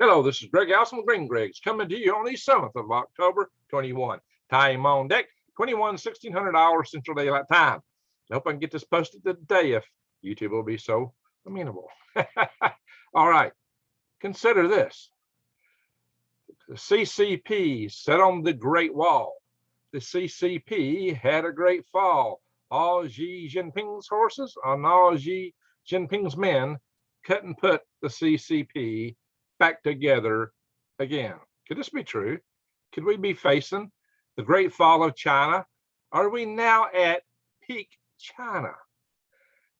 Hello, this is Greg House from Green Greg's coming to you on the 7th of October 21. Time on deck, 1600 hours Central Daylight Time. I hope I can get this posted today if YouTube will be so amenable. All right, consider this. The CCP set on the Great Wall. The CCP had a great fall. All Xi Jinping's horses and all Xi Jinping's men couldn't put the CCP back together again. Could this be true? Could we be facing the great fall of China? Are we now at peak China?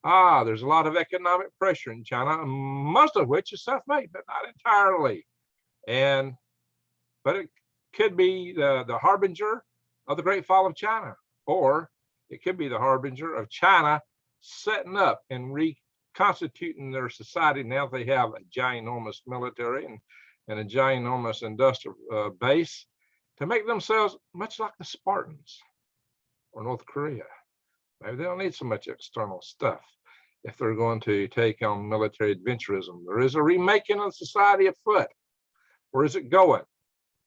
There's a lot of economic pressure in China, most of which is self-made, but not entirely. But it could be the harbinger of the great fall of China, or it could be the harbinger of China setting up and reconstituting their society now they have a ginormous military and a ginormous industrial base to make themselves much like the Spartans or North Korea. Maybe they don't need so much external stuff if they're going to take on military adventurism. There is a remaking of society afoot. Where is it going?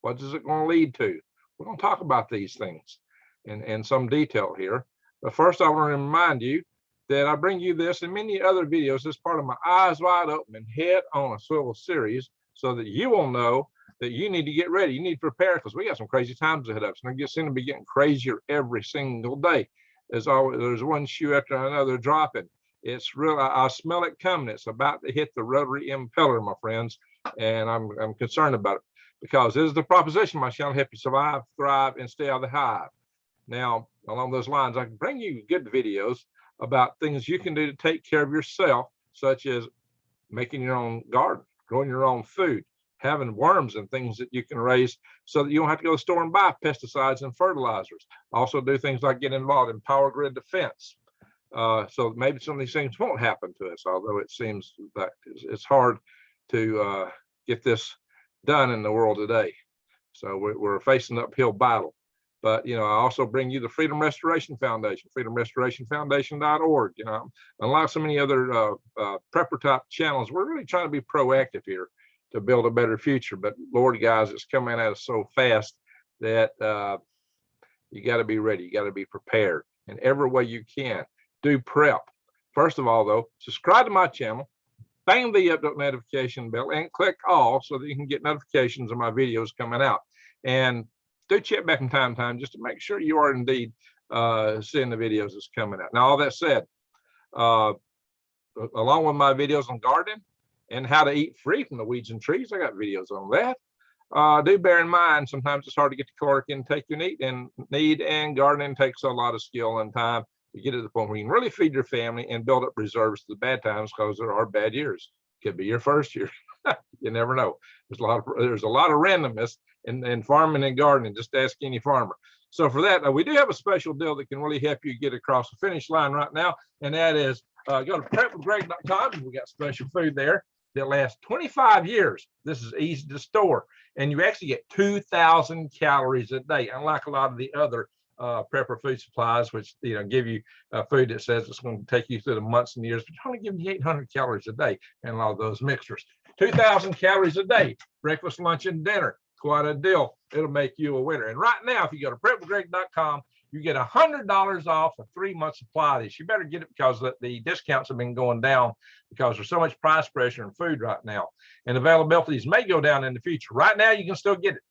What is it going to lead to? We're going to talk about these things in some detail here. But first, I want to remind you that I bring you this and many other videos as part of my Eyes Wide Open and Head on a Swivel series so that you will know that you need to get ready. You need to prepare because we got some crazy times ahead of us. And it seems to be getting crazier every single day. There's one shoe after another dropping. It's real. I smell it coming. It's about to hit the rotary impeller, my friends. And I'm concerned about it because this is the proposition. My channel help you survive, thrive, and stay out of the hive. Now, along those lines, I can bring you good videos about things you can do to take care of yourself, such as making your own garden, growing your own food, having worms and things that you can raise so that you don't have to go to the store and buy pesticides and fertilizers. Also do things like get involved in power grid defense. So maybe some of these things won't happen to us, although it seems that it's hard to get this done in the world today. So we're facing an uphill battle. But, I also bring you the Freedom Restoration Foundation, freedomrestorationfoundation.org. Unlike so many other prepper type channels, we're really trying to be proactive here to build a better future. But Lord, guys, it's coming at us so fast that you got to be ready. You got to be prepared in every way you can. Do prep. First of all, though, subscribe to my channel, bang the update notification bell, and click all so that you can get notifications of my videos coming out. And do check back from time to time just to make sure you are indeed seeing the videos that's coming out. Now, all that said, along with my videos on gardening and how to eat free from the weeds and trees, I got videos on that. Do bear in mind, sometimes it's hard to get the caloric intake you need, and gardening takes a lot of skill and time to get to the point where you can really feed your family and build up reserves to the bad times, because there are bad years. Could be your first year. You never know. There's a lot of randomness in farming and gardening. Just ask any farmer. So for that, we do have a special deal that can really help you get across the finish line right now, and that is go to prepwithgreg.com. We got special food there that lasts 25 years. This is easy to store, and you actually get 2,000 calories a day, unlike a lot of the other prepper food supplies, which give you food that says it's going to take you through the months and years, but it's only giving you 800 calories a day in a lot of those mixtures. 2,000 calories a day, breakfast, lunch, and dinner. Quite a deal. It'll make you a winner. And right now, if you go to prepwithgreg.com, you get $100 off a 3-month supply of this. You better get it because the discounts have been going down because there's so much price pressure in food right now, and availabilities may go down in the future. Right now, you can still get it.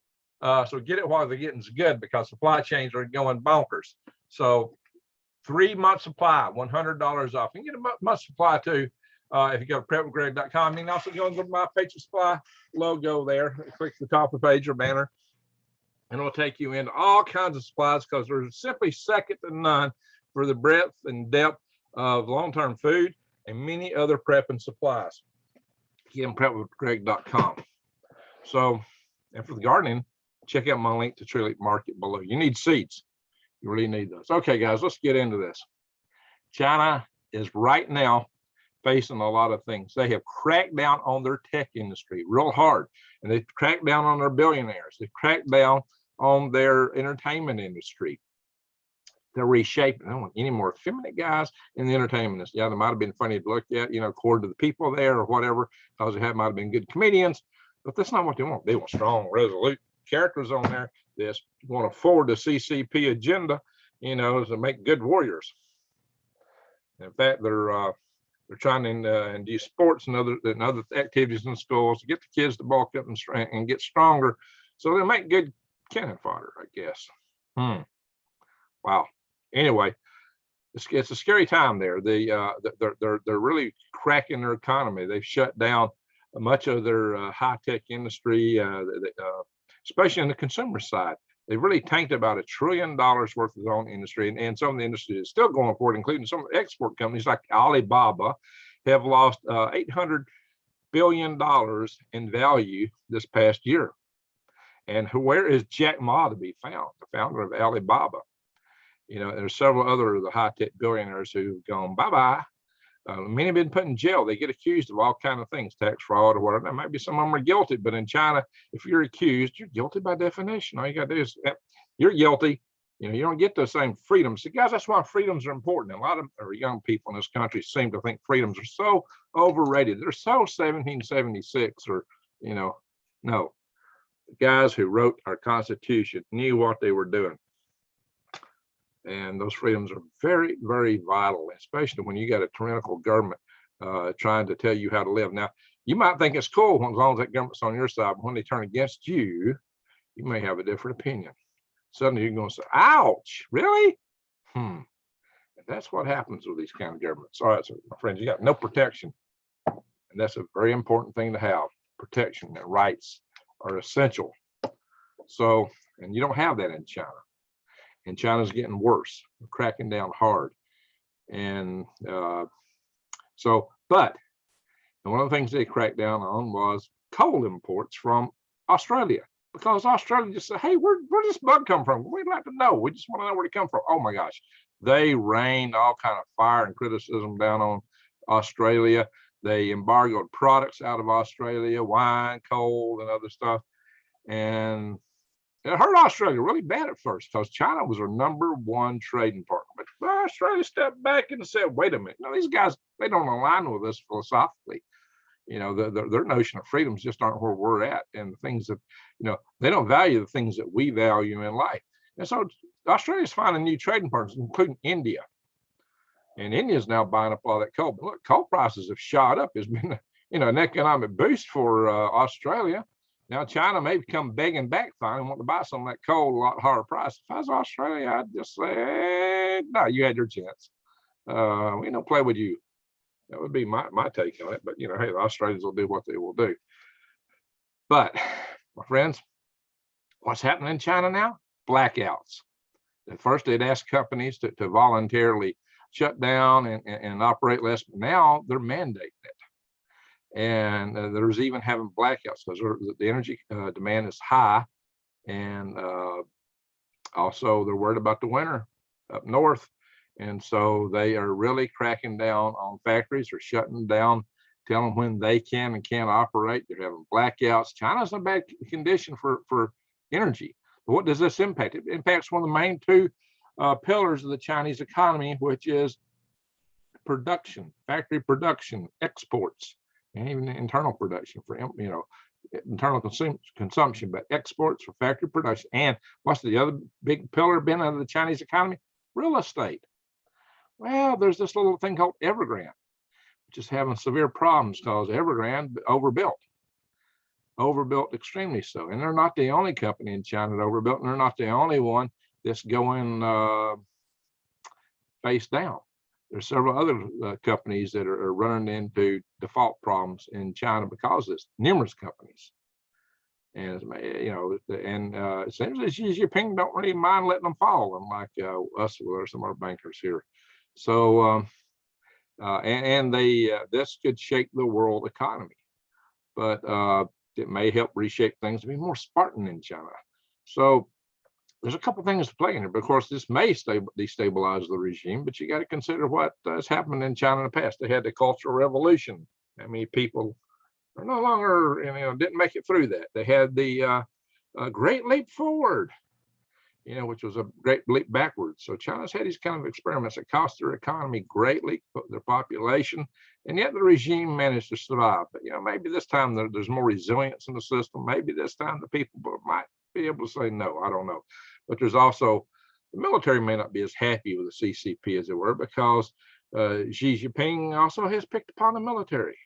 So get it while the getting's good, because supply chains are going bonkers. So 3-month supply, $100 off. You can get a month supply too if you go to prepwithgreg.com. You can also go and go to my Patriot Supply logo there. Click the top of the page or banner, and it'll take you into all kinds of supplies, because there's simply second to none for the breadth and depth of long-term food and many other prepping supplies. Again, prepwithgreg.com. So, and for the gardening, check out my link to Tree Leap Market below. You need seeds. You really need those. Okay, guys, let's get into this. China is right now facing a lot of things. They have cracked down on their tech industry real hard, and they've cracked down on their billionaires. They've cracked down on their entertainment industry. They're reshaping. I don't want any more effeminate guys in the entertainment industry. Yeah, they might have been funny to look at, according to the people there or whatever, because they might have been good comedians. But that's not what they want. They want strong, resolute characters on there that want to forward the CCP agenda, to make good warriors. In fact, they're trying to induce sports and other activities in schools to get the kids to bulk up and get stronger, so they make good cannon fodder, I guess. Wow. Anyway, it's a scary time there. They're really cracking their economy. They've shut down much of their high-tech industry, especially on the consumer side. They've really tanked about $1 trillion worth of their own industry, and some of the industry is still going forward, including some of the export companies like Alibaba have lost $800 billion in value this past year. And where is Jack Ma to be found, the founder of Alibaba? There's several other of the high-tech billionaires who've gone bye-bye. Many have been put in jail. They get accused of all kinds of things, tax fraud or whatever. Now, maybe some of them are guilty, but in China, if you're accused, you're guilty by definition. All you got to do is, you're guilty. You don't get the same freedoms. So guys, that's why freedoms are important. And a lot of our young people in this country seem to think freedoms are so overrated. They're so 1776 or, no. The guys who wrote our Constitution knew what they were doing. And those freedoms are very, very vital, especially when you got a tyrannical government trying to tell you how to live. Now, you might think it's cool as long as that government's on your side, but when they turn against you, you may have a different opinion. Suddenly you're going to say, ouch, really? And that's what happens with these kind of governments. All right, so my friends, you got no protection. And that's a very important thing to have. Protection and rights are essential. So, and you don't have that in China. And China's getting worse. They're cracking down hard. And but one of the things they cracked down on was coal imports from Australia, because Australia just said, hey, where does this bug come from? We'd like to know. We just want to know where it come from. Oh my gosh. They rained all kind of fire and criticism down on Australia. They embargoed products out of Australia, wine, coal, and other stuff. And it hurt Australia really bad at first because China was our #1 trading partner. But Australia stepped back and said, wait a minute. These guys, they don't align with us philosophically. Their notion of freedoms just aren't where we're at. And the things that, they don't value the things that we value in life. And so Australia's finding new trading partners, including India. And India's now buying up all that coal. But look, coal prices have shot up. It's been, an economic boost for Australia. Now China may come begging back finally and want to buy some of that coal at a lot higher price. If I was Australia, I'd just say, hey, no, you had your chance. We don't play with you. That would be my take on it. But hey, the Australians will do what they will do. But my friends, what's happening in China now? Blackouts. At first, they'd ask companies to voluntarily shut down and operate less, but now they're mandating it. And there's even having blackouts because the energy demand is high. And also they're worried about the winter up north. And so they are really cracking down on factories or shutting down, telling them when they can and can't operate. They're having blackouts. China's in a bad condition for energy. But what does this impact? It impacts one of the main two pillars of the Chinese economy, which is production, factory production, exports, and even internal production for, internal consumption, but exports for factory production. And what's the other big pillar been of the Chinese economy? Real estate. Well, there's this little thing called Evergrande, which is having severe problems because Evergrande overbuilt extremely so. And they're not the only company in China that overbuilt, and they're not the only one that's going face down. There's several other companies that are running into default problems in China because of this. Numerous companies, and it seems that Xi Jinping don't really mind letting them fall, unlike us or some of our bankers here. So, this could shake the world economy, but it may help reshape things to be more Spartan in China. So there's a couple things to play in here, but of course this may destabilize the regime, but you got to consider what has happened in China in the past. They had the Cultural Revolution. I mean, people are no longer, didn't make it through that. They had the Great Leap Forward. which was a great leap backwards. So China's had these kind of experiments that cost their economy greatly, their population, and yet the regime managed to survive. But maybe this time there's more resilience in the system. Maybe this time the people might be able to say no. I don't know. But there's also the military may not be as happy with the CCP as they were, because Xi Jinping also has picked upon the military.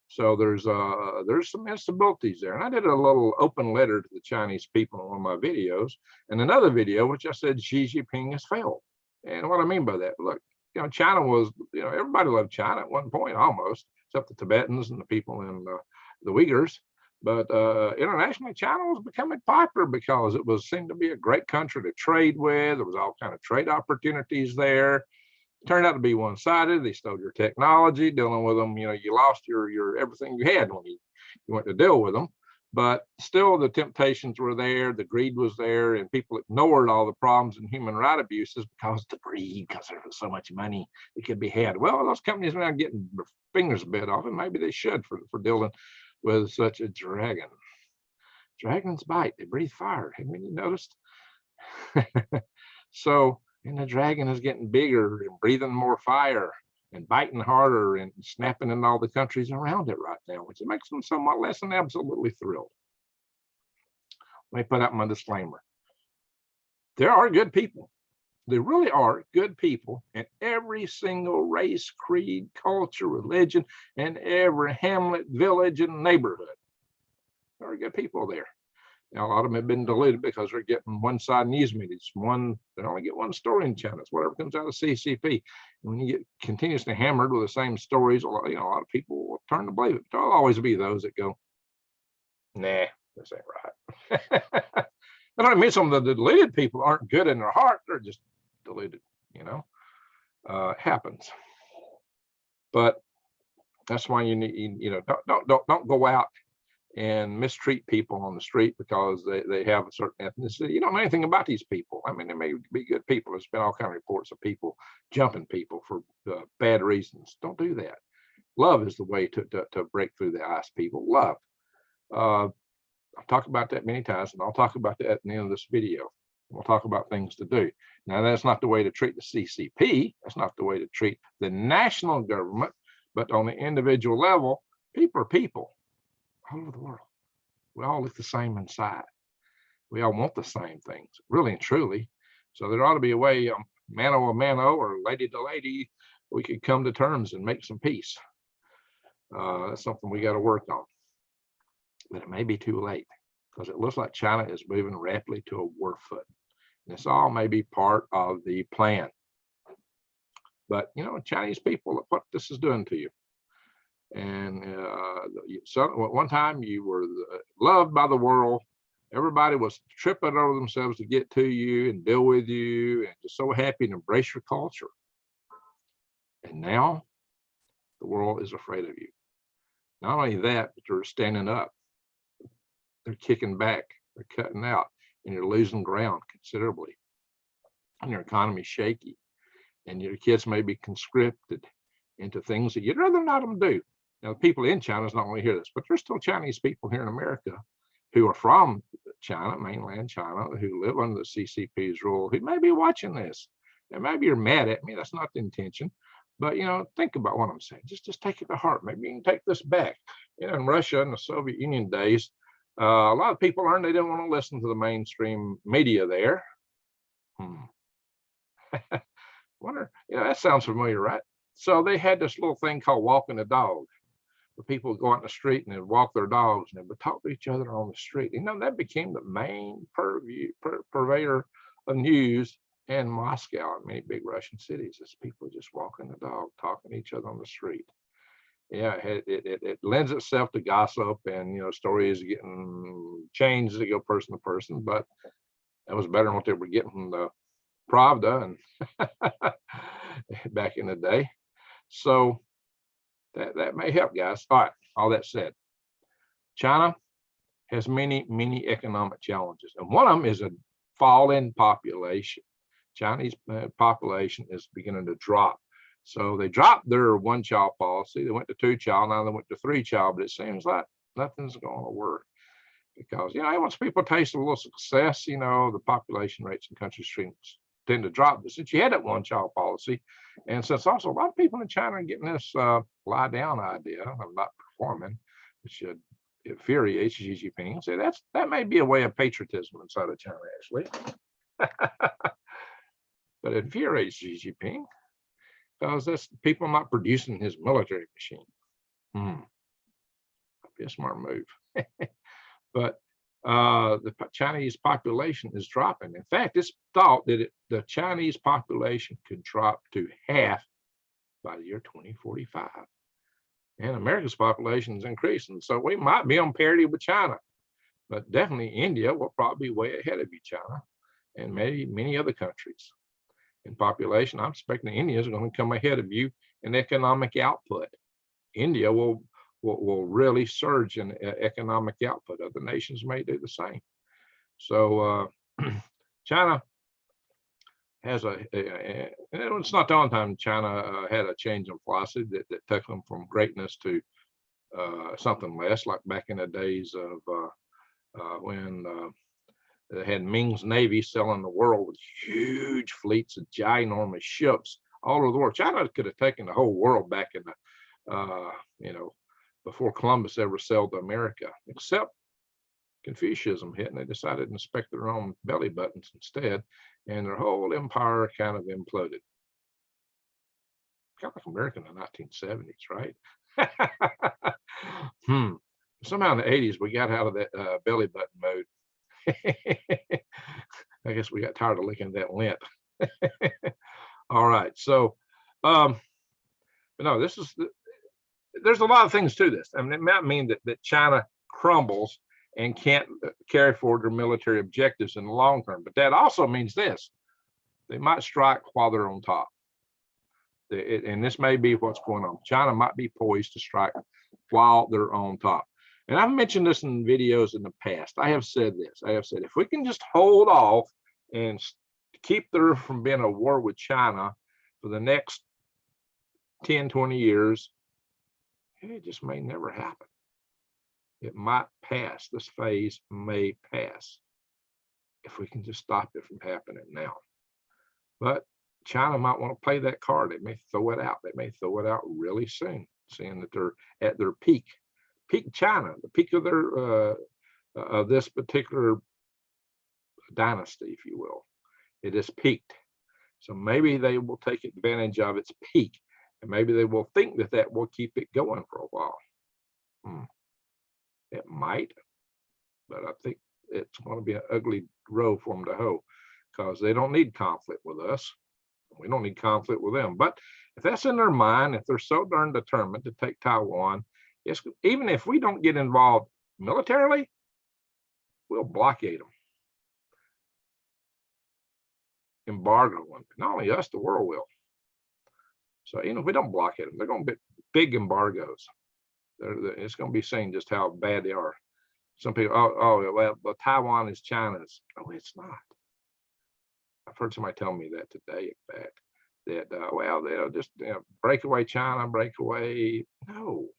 So there's some instabilities there. And I did a little open letter to the Chinese people in one of my videos, and another video which I said Xi Jinping has failed. And what I mean by that, look, China was, everybody loved China at one point almost, except the Tibetans and the people in the Uyghurs. But internationally, China was becoming popular because it seemed to be a great country to trade with. There was all kind of trade opportunities there. Turned out to be one-sided. They stole your technology. Dealing with them, you lost your everything you had when you went to deal with them. But still, the temptations were there. The greed was there, and people ignored all the problems and human rights abuses because the greed, because there was so much money that could be had. Well, those companies are now getting their fingers bit off, and maybe they should for dealing with such a dragon. Dragons bite. They breathe fire. Haven't you noticed? So. And the dragon is getting bigger and breathing more fire and biting harder and snapping in all the countries around it right now, which makes them somewhat less than absolutely thrilled. Let me put out my disclaimer. There are good people. There really are good people in every single race, creed, culture, religion, and every hamlet, village, and neighborhood. There are good people there. Now, a lot of them have been deleted because they're getting one-side news media. They only get one story in China. It's whatever comes out of CCP. And when you get continuously hammered with the same stories, a lot of people will turn to believe it. There'll always be those that go, nah, this ain't right. I don't mean some of the deleted people aren't good in their heart. They're just deleted, it happens. But that's why you need, don't go out and mistreat people on the street because they have a certain ethnicity. You don't know anything about these people. I mean, they may be good people. There's been all kinds of reports of people jumping people for bad reasons. Don't do that. Love is the way to break through the ice, people. Love. I've talked about that many times, and I'll talk about that at the end of this video. We'll talk about things to do. Now, that's not the way to treat the CCP. That's not the way to treat the national government. But on the individual level, people are people. All over the world. We all look the same inside. We all want the same things, really and truly. So there ought to be a way, mano a mano or lady to lady, we could come to terms and make some peace. That's something we got to work on. But it may be too late because it looks like China is moving rapidly to a war foot. And this all may be part of the plan. But, Chinese people, look what this is doing to you. And one time you were loved by the world. Everybody was tripping over themselves to get to you and deal with you and just so happy to embrace your culture. And now the world is afraid of you. Not only that, but they're standing up. They're kicking back. They're cutting out. And you're losing ground considerably. And your economy's shaky. And your kids may be conscripted into things that you'd rather not them do. Now, people in China is not going to hear this, but there's still Chinese people here in America who are from China, mainland China, who live under the CCP's rule, who may be watching this. And maybe you're mad at me. That's not the intention. But, think about what I'm saying. Just take it to heart. Maybe you can take this back. In Russia in the Soviet Union days, a lot of people learned they didn't want to listen to the mainstream media there. Wonder, that sounds familiar, right? So they had this little thing called walking the dog. The people would go out in the street and they'd walk their dogs and they would talk to each other on the street. That became the main purveyor of news in Moscow and many big Russian cities. Is people just walking the dog, talking to each other on the street. Yeah, it lends itself to gossip and stories getting changed as they go person to person. But that was better than what they were getting from the Pravda and back in the day. So that may help, guys. All right, all that said, China has many economic challenges, and one of them is a fall in population. Chinese population is beginning to drop. So they dropped their one-child policy. They went to 2-child. Now they went to 3-child, but it seems like nothing's going to work. because, once people taste a little success, the population rates in countries tend to drop. But since you had that one-child policy, and since also a lot of people in China are getting this lie down idea of not performing, which infuriates Xi Jinping. So that may be a way of patriotism inside of China, actually. But it infuriates Xi Jinping because that's people not producing his military machine. Be a smart move. But the Chinese population is dropping. In fact, it's thought that the Chinese population could drop to half by the year 2045. And America's population is increasing. So we might be on parity with China, but definitely India will probably be way ahead of you, China, and many other countries. In population, I'm expecting India is going to come ahead of you in economic output. India will really surge in economic output. Other nations may do the same. So China has and it's not the only time China had a change in philosophy that took them from greatness to something less, like back in the days of when they had Ming's Navy selling the world with huge fleets of ginormous ships all over the world. China could have taken the whole world back in the, before Columbus ever sailed to America, except Confucianism hit and they decided to inspect their own belly buttons instead, and their whole empire kind of imploded. Kind of like America in the 1970s, right? Somehow in the 80s, we got out of that belly button mode. I guess we got tired of licking that lint. All right, so but no, there's a lot of things to this. I mean, it might mean that China crumbles and can't carry forward their military objectives in the long term, but that also means this: they might strike while they're on top. And this may be what's going on. China might be poised to strike while they're on top. And I've mentioned this in videos in the past. I have said this. I have said, if we can just hold off and keep there from being a war with China for the next 10, 20 years, it just may never happen. It might pass. This phase may pass if we can just stop it from happening now. But China might want to play that card. They may throw it out. They may throw it out really soon, seeing that they're at their peak. Peak China, the peak of their of this particular dynasty, if you will. It is peaked. So maybe they will take advantage of its peak, and maybe they will think that will keep it going for a while. It might, but I think it's going to be an ugly row for them to hoe, because they don't need conflict with us. We don't need conflict with them. But if that's in their mind, if they're so darn determined to take Taiwan, even if we don't get involved militarily, we'll blockade them, embargo them. Not only us, the world will. So even if we don't blockade them, they're going to be big embargoes. It's going to be seen just how bad they are. Some people, well, Taiwan is China's. Oh, it's not. I've heard somebody tell me that today, in fact, that, well, they'll just break away China, break away. No.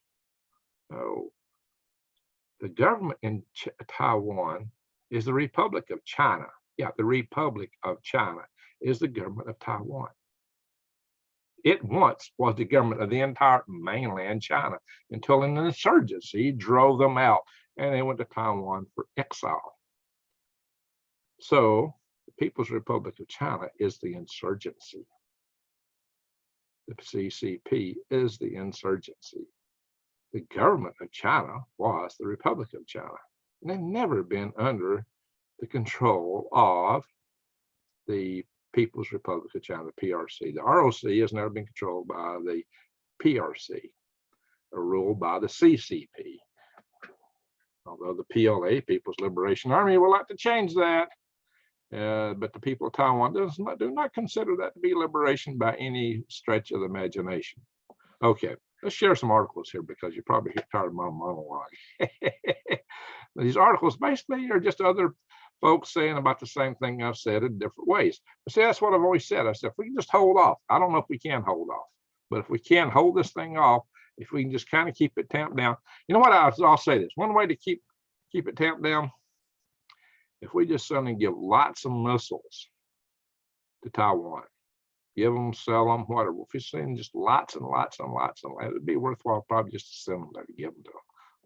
The government in Taiwan is the Republic of China. Yeah, the Republic of China is the government of Taiwan. It once was the government of the entire mainland China until an insurgency drove them out and they went to Taiwan for exile. So the People's Republic of China is the insurgency. The CCP is the insurgency. The government of China was the Republic of China. And they've never been under the control of the People's Republic of China, the PRC. The ROC has never been controlled by the PRC or ruled by the CCP. Although the PLA, People's Liberation Army, would like to change that. But the people of Taiwan do not consider that to be liberation by any stretch of the imagination. Okay, let's share some articles here because you're probably tired of my monologue. These articles basically are just other folks saying about the same thing I've said in different ways. But see, that's what I've always said. I said, if we can just hold off, I don't know if we can hold off, but if we can hold this thing off, if we can just kind of keep it tamped down, you know what, I'll say this, one way to keep keep it tamped down? If we just suddenly give lots of missiles to Taiwan, give them, sell them, whatever. If we send just lots and lots and lots and lots, it'd be worthwhile probably just to send them there to give them to them.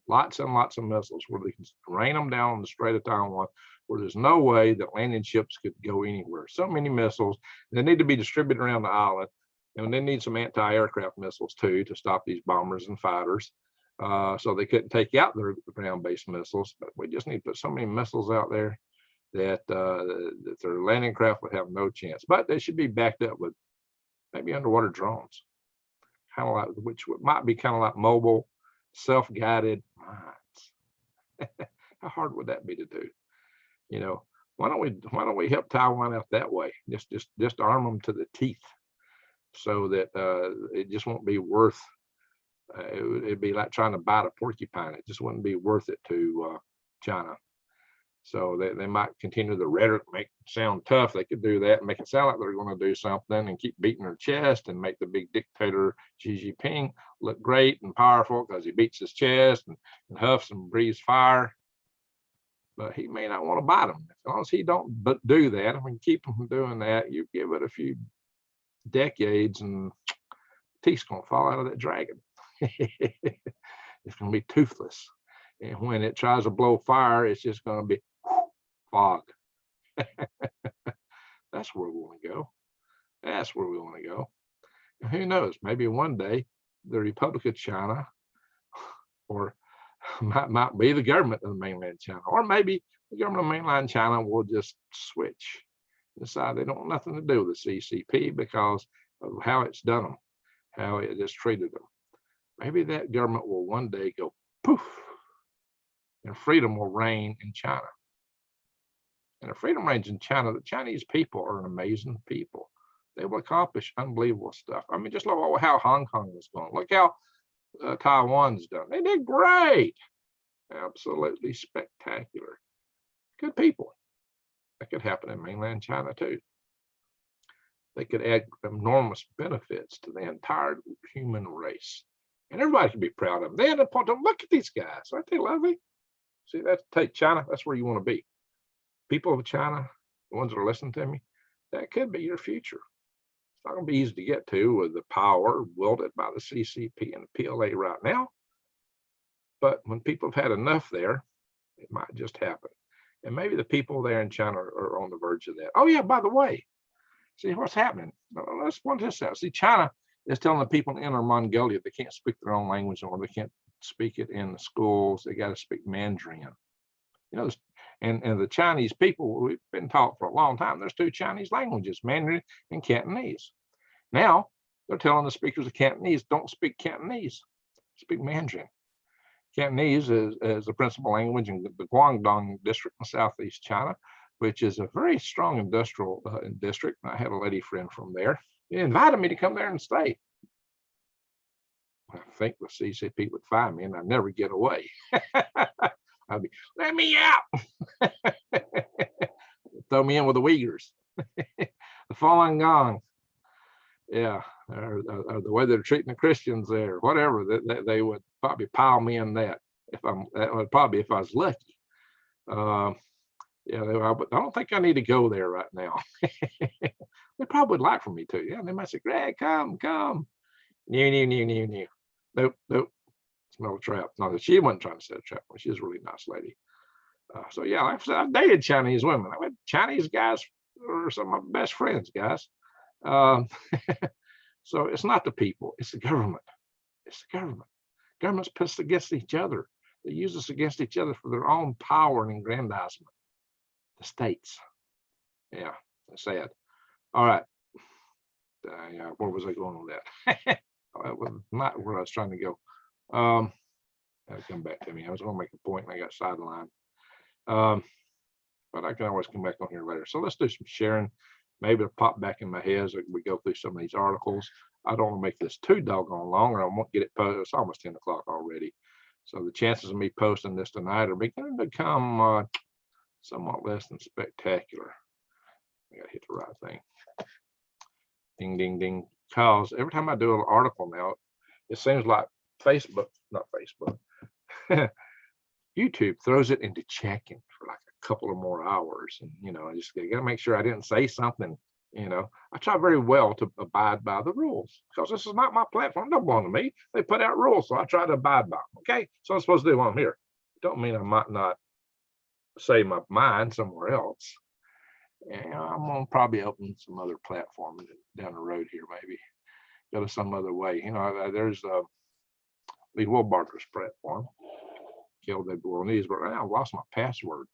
Lots and lots of missiles where they can rain them down on the Strait of Taiwan, where there's no way that landing ships could go anywhere. So many missiles. They need to be distributed around the island. And they need some anti-aircraft missiles too to stop these bombers and fighters. So they couldn't take out their ground-based missiles. But we just need to put so many missiles out there that their landing craft would have no chance. But they should be backed up with maybe underwater drones, kind of like, which might be kind of like mobile, self-guided mines. How hard would that be to do? You know, why don't we help Taiwan out that way? Just arm them to the teeth, so that it just won't be worth. It'd be like trying to bite a porcupine. It just wouldn't be worth it to China. So they might continue the rhetoric, make it sound tough. They could do that, make it sound like they're going to do something, and keep beating their chest and make the big dictator Xi Jinping look great and powerful because he beats his chest and huffs and breathes fire. But he may not want to bite them. As long as he don't do that, I mean, keep him from doing that. You give it a few decades, and teeth's going to fall out of that dragon. It's going to be toothless. And when it tries to blow fire, it's just going to be fog. That's where we want to go. That's where we want to go. And who knows? Maybe one day the Republic of China, or might be the government of the mainland China, or maybe the government of mainland China will just switch, decide they don't want nothing to do with the CCP because of how it's done them, how it has treated them. Maybe that government will one day go poof, and freedom will reign in China. And if freedom reigns in China, the Chinese people are an amazing people. They will accomplish unbelievable stuff. I mean, just look how Hong Kong is going. Look how Taiwan's done. They did great. Absolutely spectacular. Good people. That could happen in mainland China too. They could add enormous benefits to the entire human race. And everybody can be proud of them. They had a point to look at these guys. Aren't they lovely? See, take China, that's where you want to be. People of China, the ones that are listening to me, that could be your future. It's not going to be easy to get to with the power wielded by the CCP and the PLA right now. But when people have had enough there, it might just happen. And maybe the people there in China are on the verge of that. Oh, yeah, by the way, see what's happening. Let's point this out. See, China is telling the people in Inner Mongolia they can't speak their own language, or they can't speak it in the schools. They got to speak Mandarin. You know, and the Chinese people, we've been taught for a long time, there's two Chinese languages, Mandarin and Cantonese. Now they're telling the speakers of Cantonese, don't speak Cantonese, speak Mandarin. Cantonese is the principal language in the Guangdong district in southeast China, which is a very strong industrial district. I had a lady friend from there. He invited me to come there and stay. I think the CCP would find me and I'd never get away. I'd be, let me out. Throw me in with the Uyghurs. The Falun Gong. Yeah, or the way they're treating the Christians there, whatever, they would probably pile me in that. That would probably if I was lucky. Yeah, I don't think I need to go there right now. They probably would like for me to. Yeah, they might say, Greg, come. New. Nope. Smell a trap. No, she wasn't trying to set a trap. She was a really nice lady. So yeah, like I said, I've dated Chinese women. I met Chinese guys are some of my best friends, guys. So it's not the people, it's the government. It's the government. Government's pissed against each other. They use us against each other for their own power and aggrandizement. The states. Yeah, that's sad. All right. Where was I going with that? That was not where I was trying to go. That'll come back to me. I was going to make a point and I got sidelined. But I can always come back on here later. So let's do some sharing. Maybe it'll pop back in my head as we go through some of these articles. I don't want to make this too doggone long, or I won't get it posted. It's almost 10 o'clock already. So the chances of me posting this tonight are beginning to become somewhat less than spectacular. I got to hit the right thing. Ding, ding, ding. Because every time I do an article now, it seems like Facebook, not Facebook, YouTube throws it into checking for like a couple of more hours. And, I just got to make sure I didn't say something. I try very well to abide by the rules because this is not my platform. It don't belong to me. They put out rules, so I try to abide by them. Okay, so I'm supposed to do while I'm here. Don't mean I might not say my mind somewhere else. And I'm gonna probably open some other platform down the road here, maybe go to some other way. There's Lee Wilbarker's platform, Killed the Bolognese, but right now I lost my password.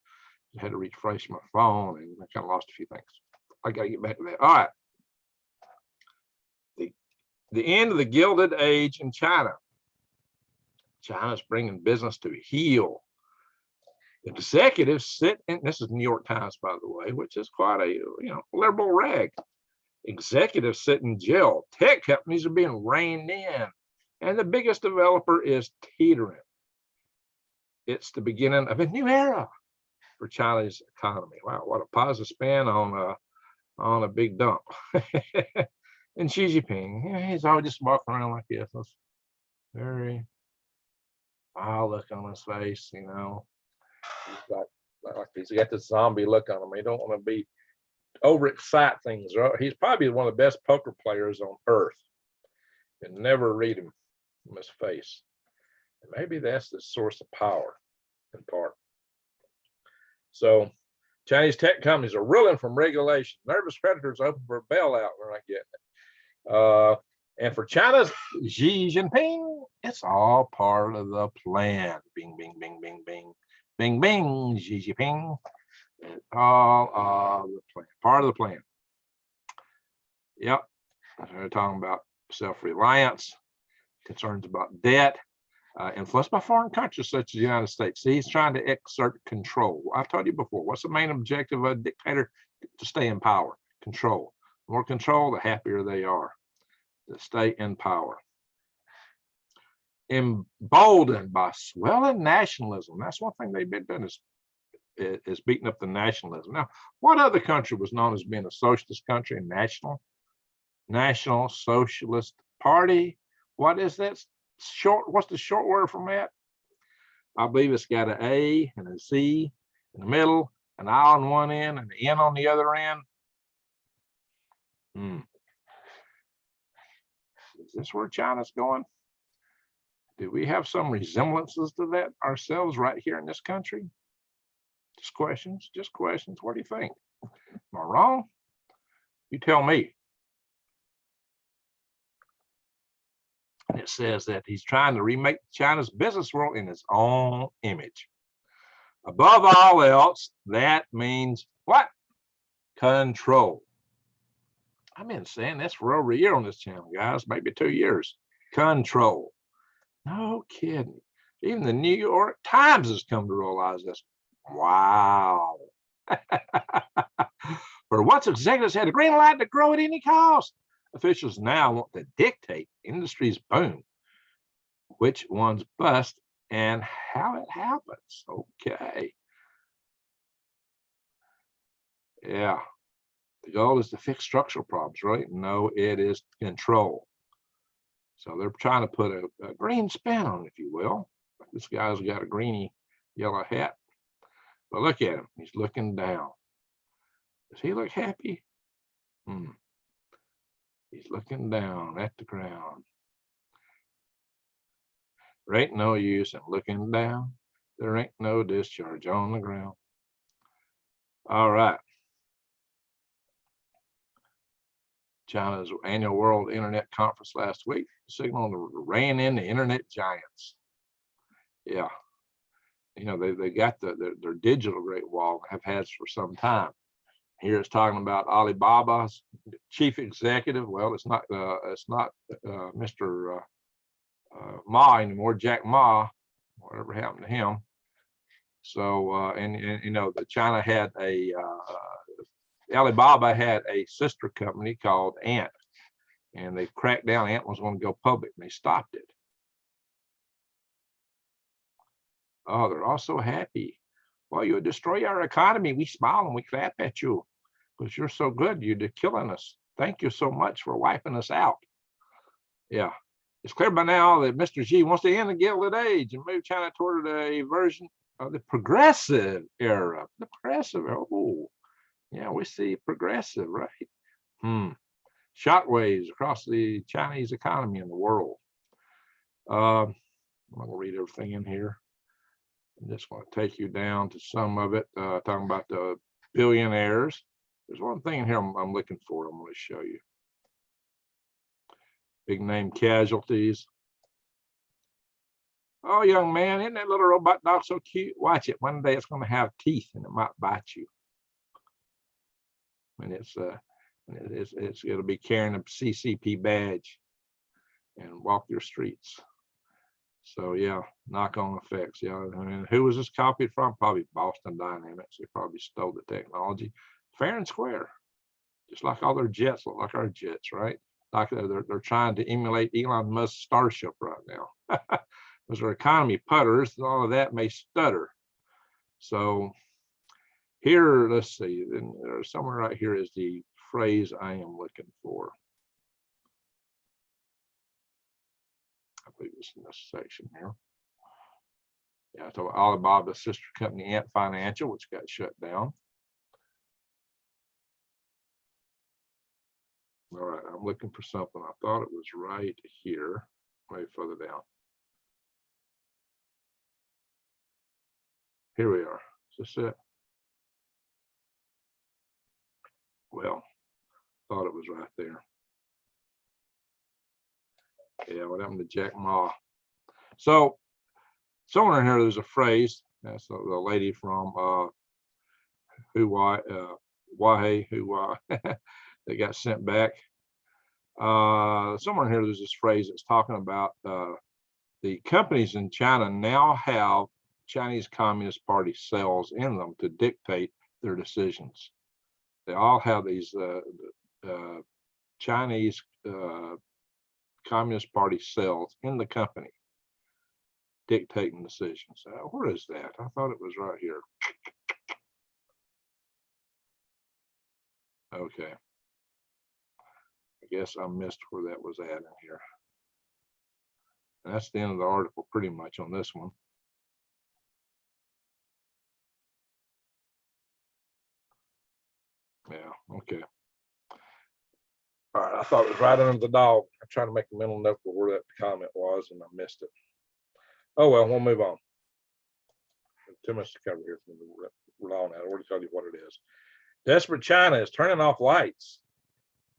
I had to refresh my phone, and I kind of lost a few things. I got to get back to that. All right. The end of the Gilded Age in China. China's bringing business to a heel. The executives sit in, this is New York Times, by the way, which is quite a liberal rag. Executives sit in jail. Tech companies are being reined in, and the biggest developer is teetering. It's the beginning of a new era for China's economy. Wow, what a positive spin on a big dump. And Xi Jinping, he's always just walking around like this. That's very mild look on his face, He's got this zombie look on him. He don't want to be overexcite things. He's probably one of the best poker players on earth. You can never read him from his face. And maybe that's the source of power in part. So Chinese tech companies are reeling from regulation. Nervous creditors open for a bailout. We're not getting it. And for China's Xi Jinping, it's all part of the plan. Bing, bing, bing, bing, bing. Bing, bing, Xi Jinping. All of the plan. Part of the plan. Yep. We're talking about self-reliance, concerns about debt, influenced by foreign countries such as the United States. See, he's trying to exert control. I've told you before, what's the main objective of a dictator? To stay in power. Control. The more control, the happier they are. To stay in power. Emboldened by swelling nationalism. That's one thing they've been doing is beating up the nationalism. Now, what other country was known as being a socialist country? National Socialist Party. What is that short? What's the short word from that? I believe it's got an A and a C in the middle, an I on one end and an N on the other end. Is this where China's going? Do we have some resemblances to that ourselves right here in this country? Just questions. What do you think? Am I wrong? You tell me. And it says that he's trying to remake China's business world in his own image. Above all else, that means what? Control. I've been saying this for over a year on this channel, guys, maybe 2 years. Control. No kidding. Even the New York Times has come to realize this. Wow. For once executives had a green light to grow at any cost, officials now want to dictate industry's boom, which ones bust, and how it happens. Okay. Yeah. The goal is to fix structural problems, right? No, it is control. So they're trying to put a green spin on it, if you will. This guy's got a greeny yellow hat. But look at him. He's looking down. Does he look happy? He's looking down at the ground. There ain't no use in looking down. There ain't no discharge on the ground. All right. China's annual World Internet Conference last week signaled to rein in the internet giants. Yeah. They got their digital Great Wall, have had for some time. Here it's talking about Alibaba's chief executive. Well, it's not Mr. Ma anymore, Jack Ma, whatever happened to him. So the China had Alibaba had a sister company called Ant, and they cracked down. Ant was going to go public, and they stopped it. Oh, they're all so happy. Well, you destroy our economy. We smile and we clap at you because you're so good. You're killing us. Thank you so much for wiping us out. Yeah. It's clear by now that Mr. Xi wants to end the Gilded Age and move China toward a version the progressive era. The progressive. Oh, yeah, we see progressive, right? Shockwaves across the Chinese economy in the world. I'm going to read everything in here. I just want to take you down to some of it, talking about the billionaires. There's one thing in here I'm looking for. I'm going to show you. Big name casualties. Oh, young man, isn't that little robot dog so cute? Watch it. One day it's going to have teeth and it might bite you. And it'll be carrying a CCP badge and walk your streets. So yeah, knock-on effects. Yeah, I mean, who was this copied from? Probably Boston Dynamics. They probably stole the technology, fair and square. Just like all their jets look like our jets, right? Like they're trying to emulate Elon Musk's Starship right now. Because their economy putters, and all of that may stutter. So here, let's see. Then there's somewhere right here is the phrase I am looking for. I believe it's in this section here. Yeah, so Alibaba's sister company, Ant Financial, which got shut down. All right, I'm looking for something. I thought it was right here, way further down. Here we are. Is this it? Well, thought it was right there. Yeah, what happened to Jack Ma? So somewhere in here, there's a phrase. That's the lady from Hawaii, that got sent back. Somewhere in here, there's this phrase that's talking about the companies in China now have Chinese Communist Party cells in them to dictate their decisions. They all have these Chinese Communist Party cells in the company dictating decisions. Where is that? I thought it was right here. Okay. I guess I missed where that was at in here. And that's the end of the article pretty much on this one. Yeah, okay. All right, I thought it was right under the dog. I'm trying to make a mental note for where that comment was, and I missed it. Oh, well, we'll move on. Too much to cover here. We're on that. I already told you what it is. Desperate China is turning off lights,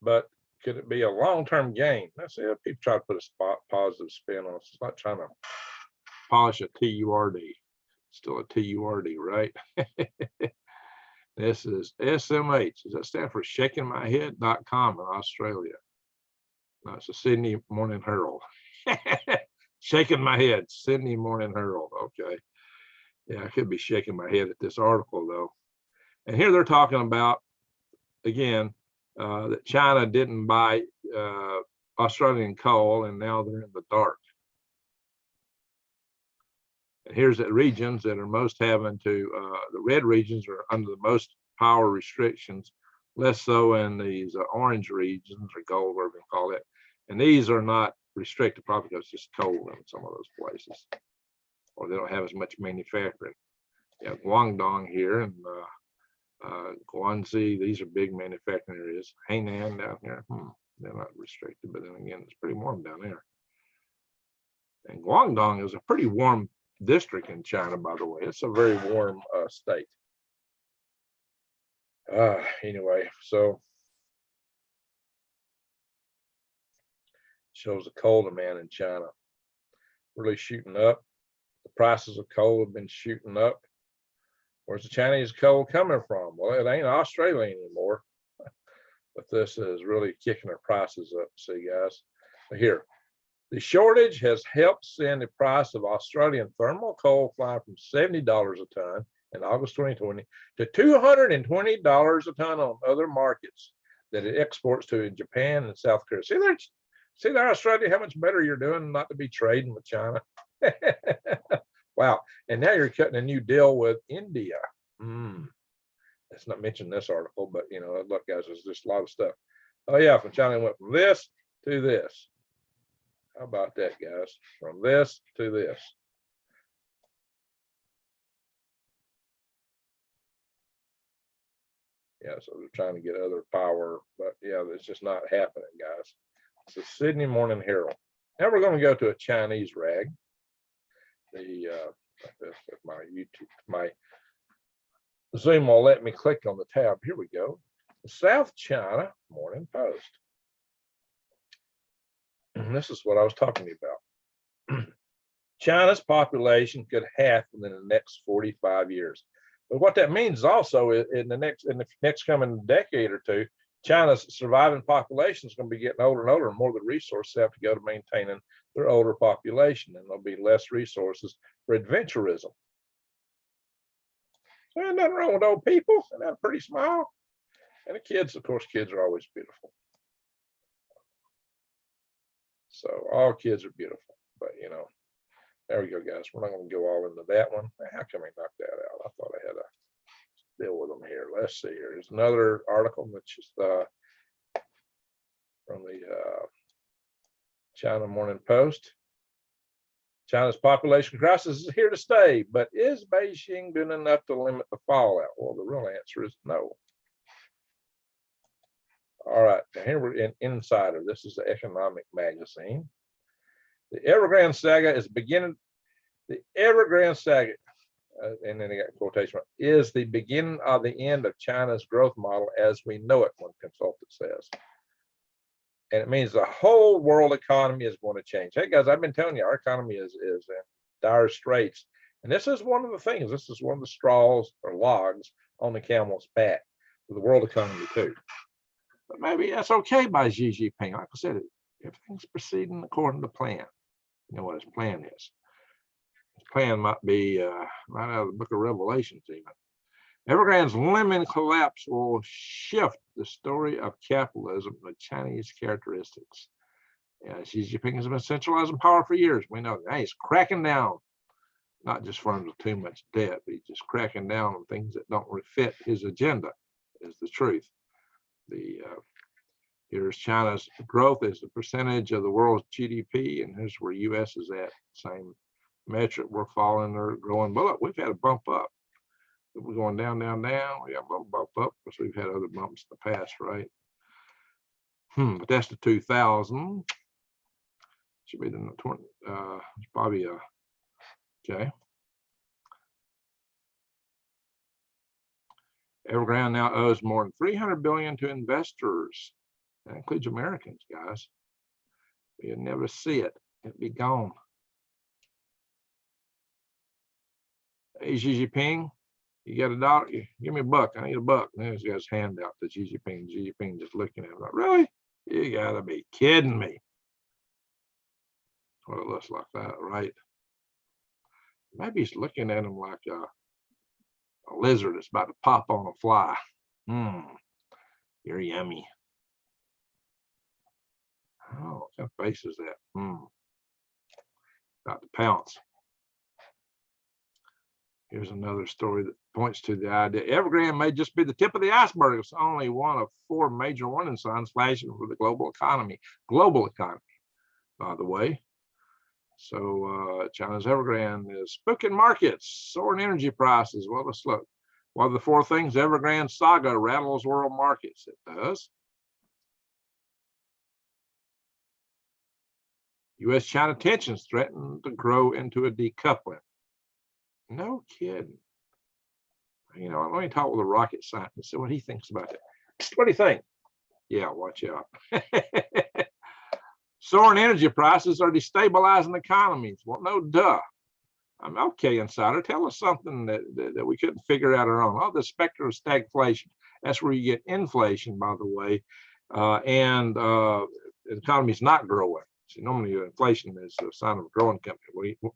but could it be a long-term gain? That's it. People try to put a positive spin on it. It's not trying to polish a TURD. Still a TURD, right? This is SMH. Does that stand for shakingmyhead.com in Australia? No, it's a Sydney Morning Herald. Shaking my head, Sydney Morning Herald. Okay. Yeah, I could be shaking my head at this article, though. And here they're talking about, again, that China didn't buy Australian coal, and now they're in the dark. And here's the regions that are most having to, the red regions are under the most power restrictions, less so in these orange regions or gold, whatever you call it. And these are not restricted, probably because it's just cold in some of those places, or they don't have as much manufacturing. Yeah, Guangdong here and Guangxi, these are big manufacturing areas. Hainan down here, they're not restricted, but then again, it's pretty warm down there. And Guangdong is a pretty warm district in China, by the way. It's a very warm state. Anyway, so shows the coal demand in China really shooting up. The prices of coal have been shooting up. Where's the Chinese coal coming from? Well, it ain't Australia anymore. But this is really kicking their prices up. See, guys, here. The shortage has helped send the price of Australian thermal coal fly from $70 a ton in August 2020 to $220 a ton on other markets that it exports to in Japan and South Korea. See there, Australia, how much better you're doing not to be trading with China. Wow. And now you're cutting a new deal with India. Let's not mention this article, but you know, look, guys, there's just a lot of stuff. Oh yeah, from China went from this to this. How about that, guys? From this to this. Yeah, so they're trying to get other power, but yeah, it's just not happening, guys. It's the Sydney Morning Herald. Now we're going to go to a Chinese rag. If my YouTube, my Zoom will let me click on the tab. Here we go. The South China Morning Post. And this is what I was talking about. China's population could halve within the next 45 years. But what that means also is in the next coming decade or two, China's surviving population is going to be getting older and older, and more of the resources have to go to maintaining their older population, and there'll be less resources for adventurism. So there's nothing wrong with old people, and they're pretty small. And the kids, of course, kids are always beautiful. So all kids are beautiful, but you know, there we go, guys. We're not going to go all into that one. How come I knocked that out? I thought I had to deal with them here. Let's see here. There's another article which is from the China Morning Post. China's population crisis is here to stay, but is Beijing doing enough to limit the fallout? Well, the real answer is no. All right, here we're in Insider. This is the economic magazine. The Evergrande saga is beginning. The Evergrande saga, and then they got quotation, is the beginning of the end of China's growth model as we know it, one consultant says. And it means the whole world economy is going to change. Hey guys, I've been telling you, our economy is in dire straits. And this is one of the things, this is one of the straws or logs on the camel's back for the world economy too. But maybe that's okay by Xi Jinping. Like I said, everything's proceeding according to plan. You know what his plan is. His plan might be right out of the book of Revelations even. Evergrande's lemon collapse will shift the story of capitalism with Chinese characteristics. Yeah, Xi Jinping has been centralizing power for years. We know that. Hey, he's cracking down, not just firms with too much debt, but he's just cracking down on things that don't fit his agenda, is the truth. Here's China's growth as a percentage of the world's GDP, and here's where U.S. is at. Same metric. We're falling or growing. But look, we've had a bump up. We're going down, down, down. We got a bump up because we've had other bumps in the past, right? But that's the 2000. Should be the 20. It's probably okay. Evergrande now owes more than $300 billion to investors. That includes Americans, guys. You'll never see it. It'll be gone. Hey, Xi Jinping, you got a dollar? Give me a buck. I need a buck. And there's his hand out to Xi Jinping. Xi Jinping just looking at him like, really? You gotta be kidding me. Well, it looks like that, right? Maybe he's looking at him like a lizard that's about to pop on a fly. You're yummy. Oh, what kind of face is that? About to pounce. Here's another story that points to the idea Evergrande may just be the tip of the iceberg. It's only one of 4 major warning signs flashing for the global economy. Global economy, by the way. So China's Evergrande is spooking markets, soaring energy prices. Well, let's look. What are the 4 things Evergrande saga rattles world markets? It does. U.S.-China tensions threaten to grow into a decoupling. No kidding. You know, let me talk with a rocket scientist, see what he thinks about that. What do you think? Yeah, watch out. Soaring energy prices are destabilizing economies. Well, no duh. I'm okay, Insider. Tell us something that we couldn't figure out our own. Oh, the specter of stagflation. That's where you get inflation, by the way, and the economy's not growing. See, normally inflation is a sign of a growing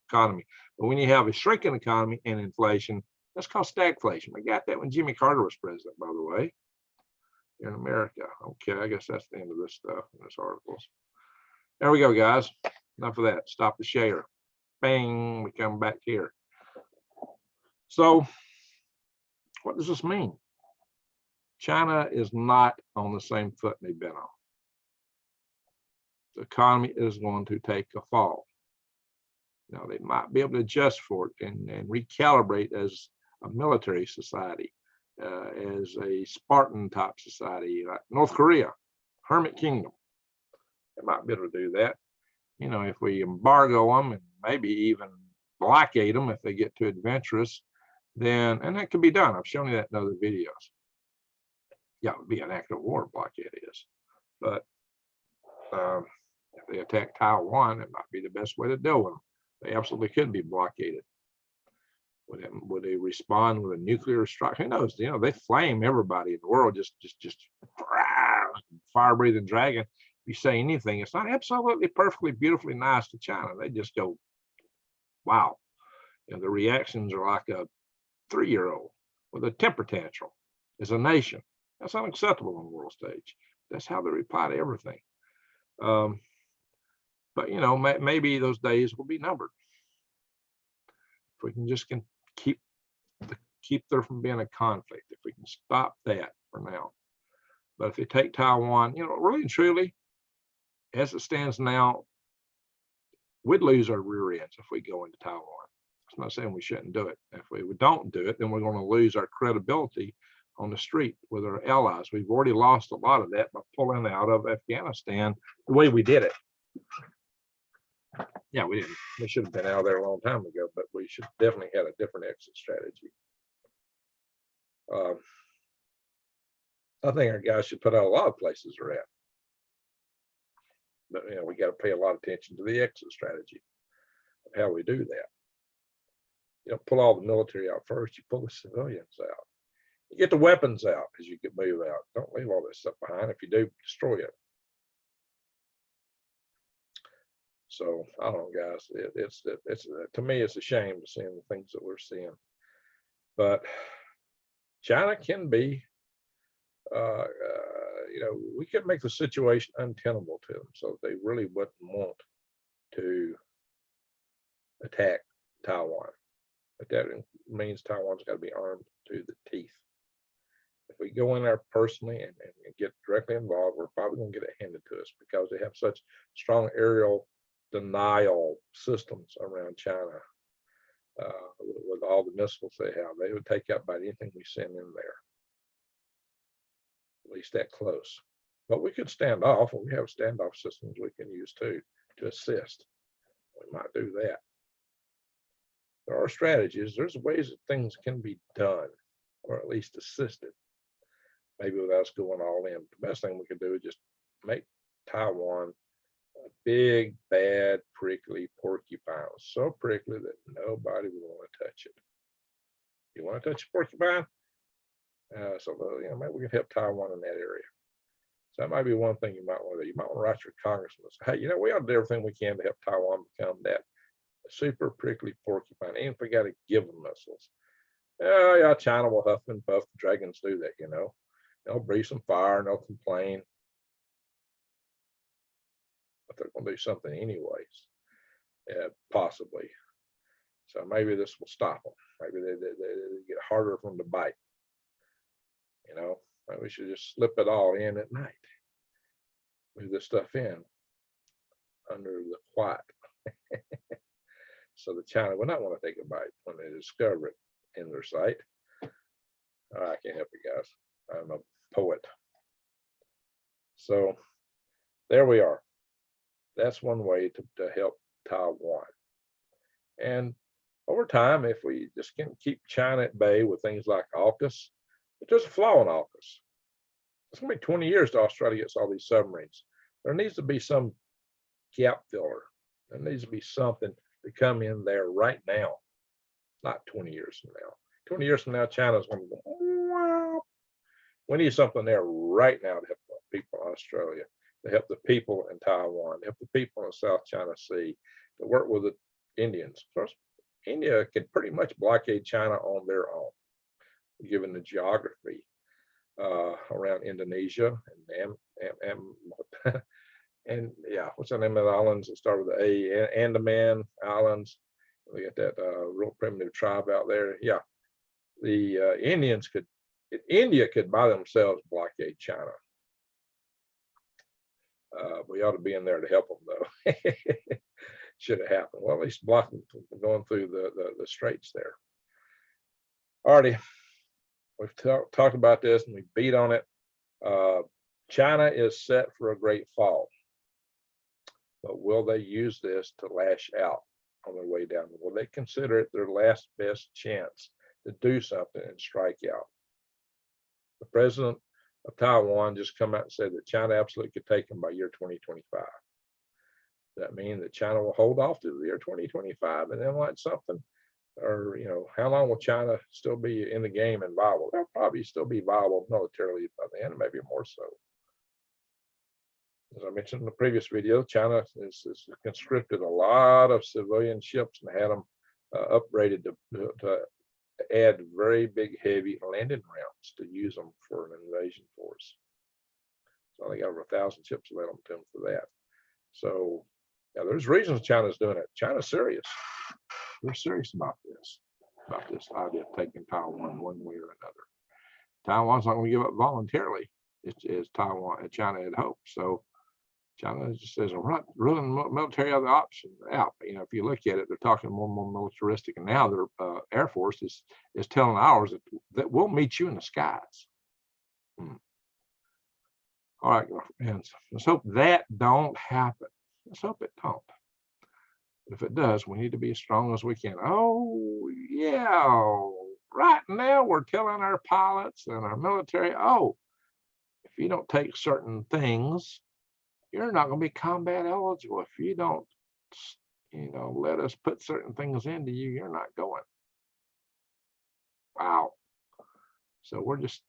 economy. But when you have a shrinking economy and inflation, that's called stagflation. We got that when Jimmy Carter was president, by the way, in America. Okay, I guess that's the end of this stuff in this articles. There we go, guys. Enough of that. Stop the share. Bang, we come back here. So what does this mean? China is not on the same foot they've been on. The economy is going to take a fall. Now, they might be able to adjust for it and recalibrate as a military society. as a Spartan type society, like North Korea, hermit kingdom. They might be able to do that. You know, if we embargo them and maybe even blockade them if they get too adventurous, then, and that can be done. I've shown you that in other videos. Yeah, it would be an act of war, blockade is. But if they attack Taiwan, it might be the best way to deal with them. They absolutely could be blockaded. Would they respond with a nuclear strike? Who knows? You know, they flame everybody in the world. Just fire-breathing dragon. If you say anything, it's not absolutely perfectly, beautifully nice to China. They just go, wow. And the reactions are like a 3-year-old with a temper tantrum. As a nation, that's unacceptable on the world stage. That's how they reply to everything. But you know, maybe those days will be numbered. If we can just keep there from being a conflict, if we can stop that for now. But if they take Taiwan, you know, really and truly, as it stands now, we'd lose our rear ends if we go into Taiwan. I'm not saying we shouldn't do it. If we don't do it, then we're going to lose our credibility on the street with our allies. We've already lost a lot of that by pulling out of Afghanistan the way we did it. Yeah, we didn't. We should have been out there a long time ago, but we should definitely had a different exit strategy. I think our guys should put out a lot of places they're at. But you know, we got to pay a lot of attention to the exit strategy of how we do that. You don't pull all the military out first, you pull the civilians out. You get the weapons out as you get move out. Don't leave all this stuff behind. If you do, destroy it. So I don't know, guys. It's to me, it's a shame to see the things that we're seeing. But China can be, you know, we could make the situation untenable to them, so they really wouldn't want to attack Taiwan. But that means Taiwan's got to be armed to the teeth. If we go in there personally and get directly involved, we're probably going to get it handed to us because they have such strong aerial denial systems around China. With all the missiles they have, they would take out about anything we send in there, at least that close. But we could stand off, and we have standoff systems we can use too to assist. We might do that. There are strategies. There's ways that things can be done, or at least assisted, maybe without us going all in. The best thing we can do is just make Taiwan a big, bad, prickly porcupine. So prickly that nobody will want to touch it. You want to touch a porcupine? So you know, maybe we can help Taiwan in that area. So that might be one thing you might want to do. You might want to write your congressman and say, hey, you know, we ought to do everything we can to help Taiwan become that super prickly porcupine, even if we got to give them missiles. Yeah, China will huff and puff. The dragons do that, you know. They'll breathe some fire and they'll complain. But they're going to do something anyways, possibly. So maybe this will stop them. Maybe they get harder for them to bite. You know, maybe we should just slip it all in at night. Move this stuff in under the quiet. So the China will not want to take a bite when they discover it in their sight. I can't help you guys. I'm a poet. So there we are. That's one way to help Taiwan. And over time, if we just can keep China at bay with things like AUKUS, but there's a flaw in AUKUS. It's going to be 20 years to Australia gets all these submarines. There needs to be some gap filler. There needs to be something to come in there right now, not 20 years from now. 20 years from now, China's going to go, wow. We need something there right now to help the people in Australia, to help the people in Taiwan, to help the people in the South China Sea, to work with the Indians. Of course, India could pretty much blockade China on their own, given the geography around Indonesia and yeah, what's the name of the islands that start with the A? Andaman Islands. We got that real primitive tribe out there. Yeah, the India could by themselves blockade China. We ought to be in there to help them, though. Should have happened. Well, at least blocking going through the straits there. Alrighty. we've talked about this and we beat on it. China is set for a great fall, but will they use this to lash out on their way down? Will they consider it their last best chance to do something and strike out? The president of Taiwan just come out and said that China absolutely could take them by year 2025. That means that China will hold off to the year 2025 and then want something, or how long will China still be in the game and viable? They'll probably still be viable militarily by the end, maybe more so. As I mentioned in the previous video, China has conscripted a lot of civilian ships and had them upgraded to add very big, heavy landing rounds to use them for an invasion force. So they got over 1,000 ships available to them for that. So yeah, there's reasons China's doing it. China's serious. They're serious about this idea of taking Taiwan one way or another. Taiwan's not going to give up voluntarily, as China had hoped. So China just says, we're not ruling military other options out. If you look at it, they're talking more and more militaristic, and now their Air Force is telling ours that we'll meet you in the skies. All right, friends, let's hope that don't happen. Let's hope it don't. But if it does, we need to be as strong as we can. Oh, yeah. Right now, we're telling our pilots and our military, if you don't take certain things, you're not going to be combat eligible. If you don't, let us put certain things into you, you're not going. Wow. So we're just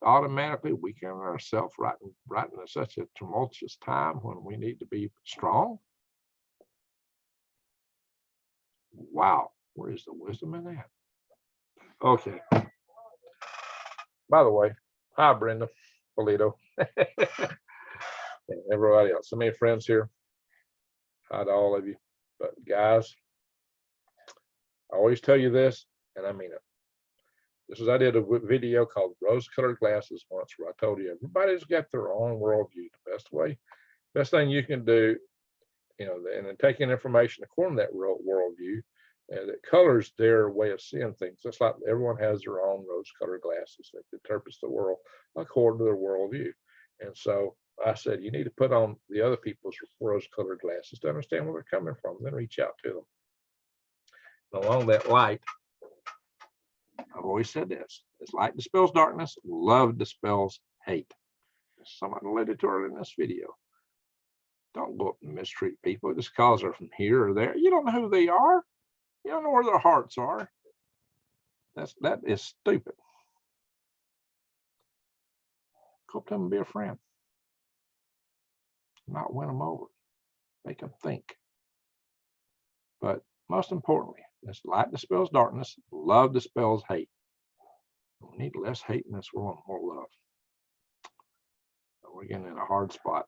automatically weakening ourselves right in such a tumultuous time when we need to be strong. Wow, where is the wisdom in that? Okay. By the way, hi Brenda, Polito, and everybody else. So many friends here. Hi to all of you. But guys, I always tell you this, and I mean it. I did a video called Rose-Colored Glasses once, where I told you everybody's got their own worldview. The best thing you can do, and then taking information according to that worldview, and it colors their way of seeing things. Just like everyone has their own rose-colored glasses that interprets the world according to their worldview. And so I said, you need to put on the other people's rose-colored glasses to understand where they're coming from, then reach out to them. And along that light, I've always said this: as light dispels darkness, love dispels hate. Somebody alluded to it in this video. Don't go up and mistreat people just because they're from here or there. You don't know who they are. You don't know where their hearts are. That is stupid. Go up to them and be a friend. Not win them over. Make them think. But most importantly, as light dispels darkness, love dispels hate. We need less hate in this world, more love. We're getting in a hard spot.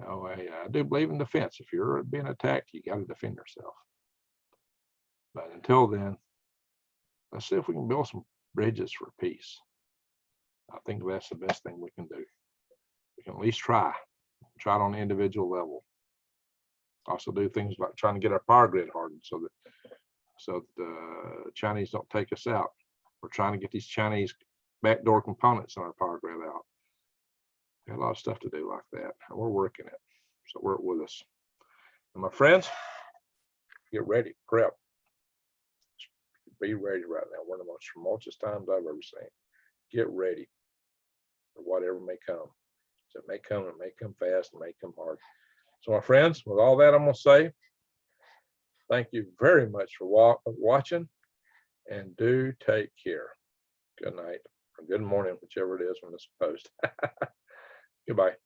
I do believe in defense. If you're being attacked, you got to defend yourself. But until then, let's see if we can build some bridges for peace. I think that's the best thing we can do. We can at least try it on the individual level. Also do things like trying to get our power grid hardened so that the Chinese don't take us out. We're trying to get these Chinese backdoor components on our power grid out. Got a lot of stuff to do like that, and we're working it. So work with us. And my friends, get ready, prep. Be ready right now. One of the most tumultuous times I've ever seen. Get ready for whatever may come. So it may come, and may come fast, and may come hard. So my friends, with all that, I'm going to say thank you very much for watching, and do take care. Good night, or good morning, whichever it is when it's posted. Goodbye.